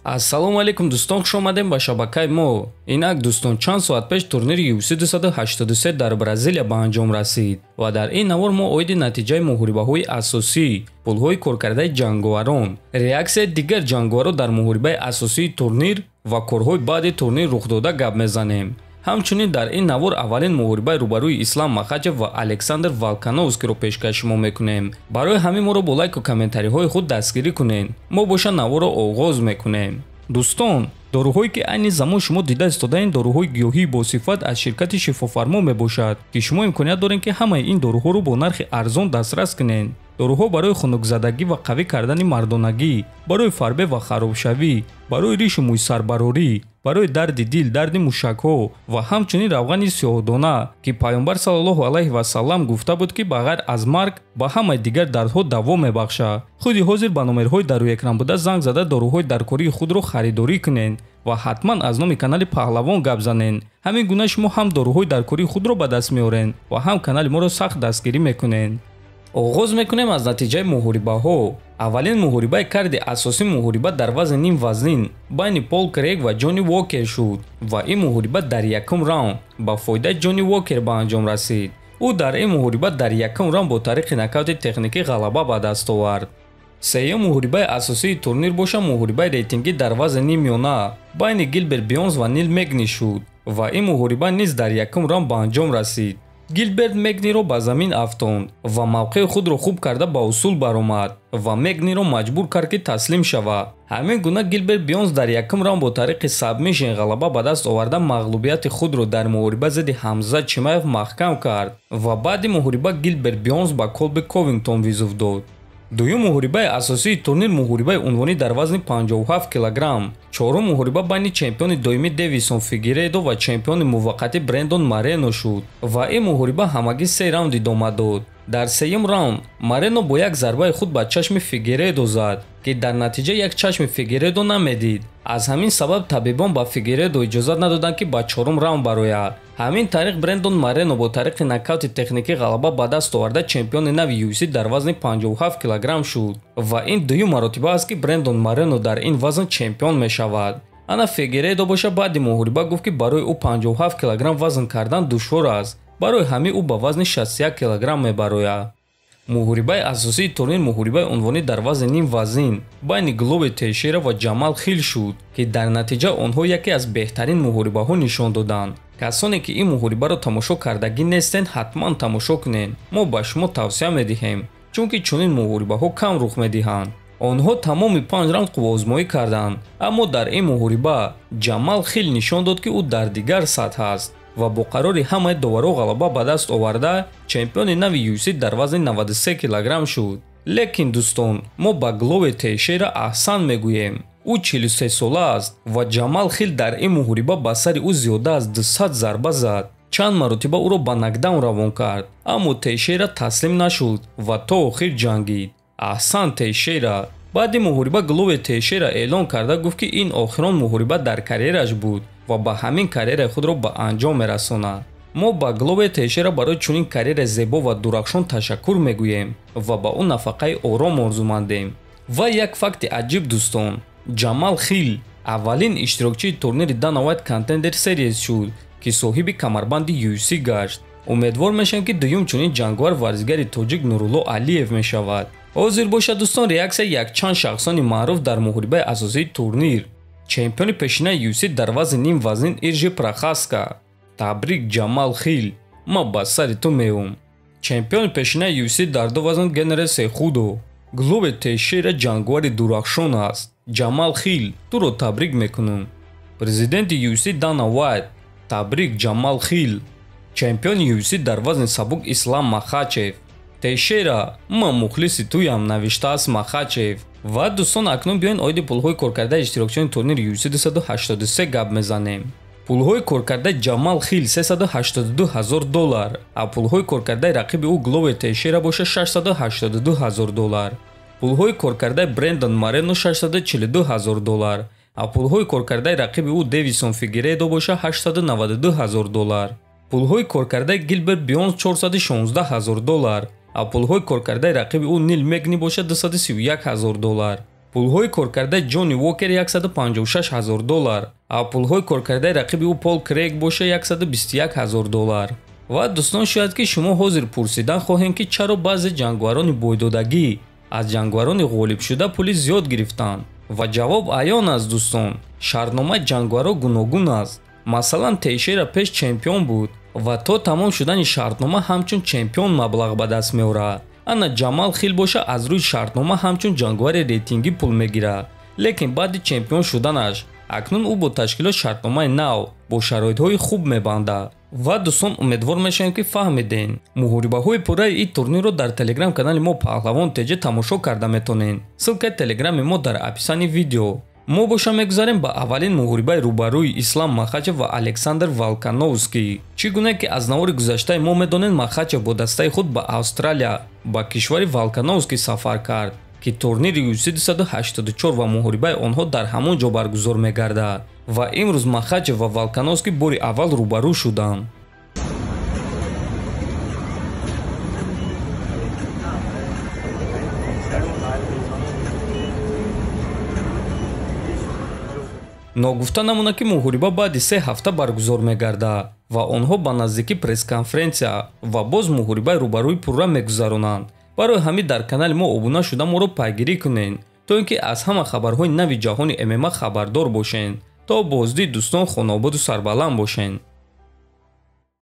Ассалому алейкум дӯстон, хуш омадем ба шабакаи мо. Инак дӯстон, чанд соат пеш турнири UFC 283 дар Бразилия ба анҷом расид ва дар ин навор мо оиди натиҷаи муҳорибаҳои асосӣ, пулҳои коркардаи ҷанговарон, реаксияи дигар ҷанговарон дар муҳорибаи асосии турнир ва корҳои баъди турнир рухдода гап мезанем. ҳамчунин дар ин навор аввалин муҳорибаи рӯбарӯи Ислам Махачев ва Александр Волкановскиро пешкаши мо мекунем. Барои ҳамин моро бо лайку комментариҳои худ дастгирӣ кунед. Мо боша наворро оғоз мекунем. дӯстон, доруҳое ки айни замон шумо дида истодаин доруҳои гиёҳии босифат аз ширкати шифофармо мебошад, ки шумо имконият доред ки ҳамаи ин доруҳоро бо нархи арзон дастрас кунед. доруҳо барои хунукзадагӣ ва қавӣ кардани мардонагӣ, барои фарбе ва харобшавӣ, барои ришу мӯйсарбарорӣ, барои дарди дил, дарди мушакҳо ва ҳамчунин равғани сиёҳдона, ки пайғамбар саллаллоҳу алайҳи васаллам гуфта буд ки ба ғайр аз марг ба ҳамаи дигар дардҳо даво мебахшад. худи ҳозир ба номерҳои дар рӯи экран буда занг зада доруҳои даркории худро харидорӣ кунед ва ҳатман аз номи канали Паҳлавон гап занед. ҳамин гуна шумо ҳам доруҳои даркории худро ба даст меоред ва ҳам канали моро сахт дастгирӣ мекунед. оғоз мекунем аз натиҷаи муҳорибаҳо. аввалин муҳорибаи карди асосӣ муҳориба дар вазни ним вазнин байни Пол Крейг ва Ҷонни Уокер шуд ва ин муҳориба дар якум раунд ба фоидаи Ҷонни Уокер ба анҷом расид. ӯ дар ин муҳориба дар якум раунд бо тариқи нокаути техникӣ ғалаба ба даст овард. сеюм муҳорибаи асосии турнир боша муҳорибаи рейтингӣ дар вазни нимёна байни Гилберт Бёрнс ва Нил Мегни шуд ва ин муҳориба низ дар якум раунд ба анҷом расид. Гилберт Мегниро ба замин афтонд ва мавқеи худро хуб карда ба усул баромад ва Мегниро маҷбур кард ки таслим шавад. ҳамин гуна Гилберт Бёрнс дар якум раунд бо тариқи сабмишн ғалаба ба даст оварда мағлубияти худро дар муҳориба зидди Ҳамза Чимаев маҳкам кард ва баъди муҳориба Гилберт Бёрнс ба Колби Ковингтон визув дод. дуюм муҳорибаи асосии турнир муҳорибаи унвонӣ дар вазни 57 кг. чорум муҳориба байни чемпиони доимӣ Дэвисон Фигередо ва чемпиони муваққатӣ Брендон Морено шуд ва ин муҳориба ҳамагӣ 3 раунд идома дод. дар сеюм раунд Морено бо як зарбаи худ ба чашми Фигередо зад, ки дар натиҷа як чашми Фигередо намедид. аз ҳамин сабаб табибон ба Фигередо иҷозат надоданд ки ба чорум раунд барояд. ҳамин тариқ Брендон Морено бо тариқи нокаути техникӣ ғалаба ба даст оварда чемпиони нави UFC дар вазни 57 кг шуд ва ин дуюм маротиба аст ки Брендон Морено дар ин вазн чемпион мешавад. ана Фигередо боша баъди муҳориба гуфт ки барои ӯ 57 кг вазн кардан душвор аст, барои ҳамин ӯ ба вазни 61 кг мебарояд. муҳорибаи асосии турнир муҳорибаи унвонӣ дар вазни ним вазнин байни Глове Тейшера ва Ҷамал Хил шуд, ки дар натиҷа онҳо яке аз беҳтарин муҳорибаҳо нишон доданд. касоне ки ин муҳорибаро тамошо кардагӣ нестед, ҳатман тамошо кунед. мо ба шумо тавсия медиҳем, чунки чунин муҳорибаҳо кам рух медиҳанд. онҳо тамоми 5 раунд қуввозмоӣ карданд, аммо дар ин муҳориба Ҷамал Хил нишон дод ки ӯ дар дигар сатҳ аст ва бо қарори ҳамаи доваро ғалаба ба даст оварда чемпиони нави UFC дар вазни 93 кг шуд. лекин дӯстон, мо ба Глове Тейшера аҳсан мегӯем. ӯ 43 сола аст ва Ҷамал Хил дар ин муҳориба ба сари ӯ зиёда аз 200 зарба зад. чанд маротиба ӯро ба нокдаун равон кард, аммо Тейшера таслим нашуд ва то охир ҷангид. аҳсан Тейшера. баъди муҳориба Глове Тейшера эълон карда гуфт ки ин охирон муҳориба дар карьераш буд ва ба ҳамин карьераи худро ба анҷом мерасонад. мо ба Глове Тейшера барои чунин карьераи зебо ва дурахшон ташаккур мегӯем ва ба ӯ нафақаи ором орзумандем. ва як факти аҷиб дӯстон, Ҷамал Хил аввалин иштирокчии турнири Dana White Contender Series шуд, ки соҳиби камарбанди UFC гашт. умедвор мешавем ки дуюм чунин ҷангвар варзигари тоҷик Нурулло Алиев мешавад. ҳозир боша дӯстон, реаксияи якчанд шахсони маъруф дар муҳорибаи асосии турнир. чемпиони пешинаи UFC дар вазни ним вазнин Иржи Прохаска. табрик Ҷамал Хил, ма ба сари ту меом. чемпиони пешинаи UFC дар ду вазн Генерал Сехудо. Глове Тейшера ҷангвари дурахшон аст. Ҷамал Хил, туро табрик мекунам. президенти UFC Dana White. табрик Ҷамал Хил. чемпиони UFC дар вазни сабук Ислам Махачев. Тейшера, ма мухлиси туям, навиштааст Махачев. ва дӯстон, акнун биёин оиди пулҳои коркардаи иштирокчиёни турнири UFC 283 гап мезанем. пулҳои коркардаи Ҷамал Хил $382,000 а пулҳои коркардаи рақиби ӯ Глове Тейшера боша $682,000. пулҳои коркардаи Брендон Морено $642,000 а пулҳои коркардаи рақиби ӯ Дэвисон Фигередо боша $892,000. пулҳои коркардаи Гилберт Бёрнс $416,000 а пулҳои коркардаи рақиби ӯ Нил Мегни боша $231,000. пулҳои коркардаи Ҷонни Уокер $156,000, пулҳои коркардаи рақиби ӯ Пол Крейг боша $121,000. ва дӯстон, шояд ки шумо ҳозир пурсидан хоҳем ки чаро баъзе ҷангварони бойдодагӣ аз ҷангварони ғолибшуда пули зиёд гирифтанд. ва ҷавоб аён аст дӯстон, шартномаи ҷангваро гуногун аст. Масалан, Тейшера пеш чемпион буд ва то тамом шудани шартнома ҳамчун чемпион маблағ ба даст меорад. Ана Ҷамал Хил боша аз рӯи шартнома ҳамчун ҷангвари рейтингӣ пул мегирад, лекин баъди чемпион шуданаш акнун ӯ бо ташкилот шартномаи нав бо шароитҳои хуб мебандад. ва дӯстон, умедвор мешавем ки фаҳмиден. муҳорибаҳои пурраи ин турнирро дар телеграм-канали мо Паҳлавон теҷа тамошо карда метонен. ссилкаи телеграми мо дар описани видео. мо боша мегузарем ба аввалин муҳорибаи рӯбарӯи Ислам Махачев ва Александр Волконовский. Чӣ гуна ки аз навори гузаштаи мо медонем, Махачев бо дастаи худ ба Австралия ба кишвари Волконовский сафар кард ки турнири UFC 284 ва муҳорибаи онҳо дар ҳамон ҷо баргузор мегардад. ва имрӯз Махачев ва Волконовский бори аввал рӯбарӯ шуданд. ногуфта намона ки муҳориба баъди 3 ҳафта баргузор мегардад ва онҳо ба наздикӣ пресс-конференсия ва боз муҳорибаи рӯбарӯи пурра мегузаронанд. барои ҳамин дар канали мо обуна шуда моро пайгирӣ кунед, то ин ки аз ҳама хабарҳои нави ҷаҳони ММА хабардор бошед. то боздид дӯстон, хонободу сарбаланд бошед.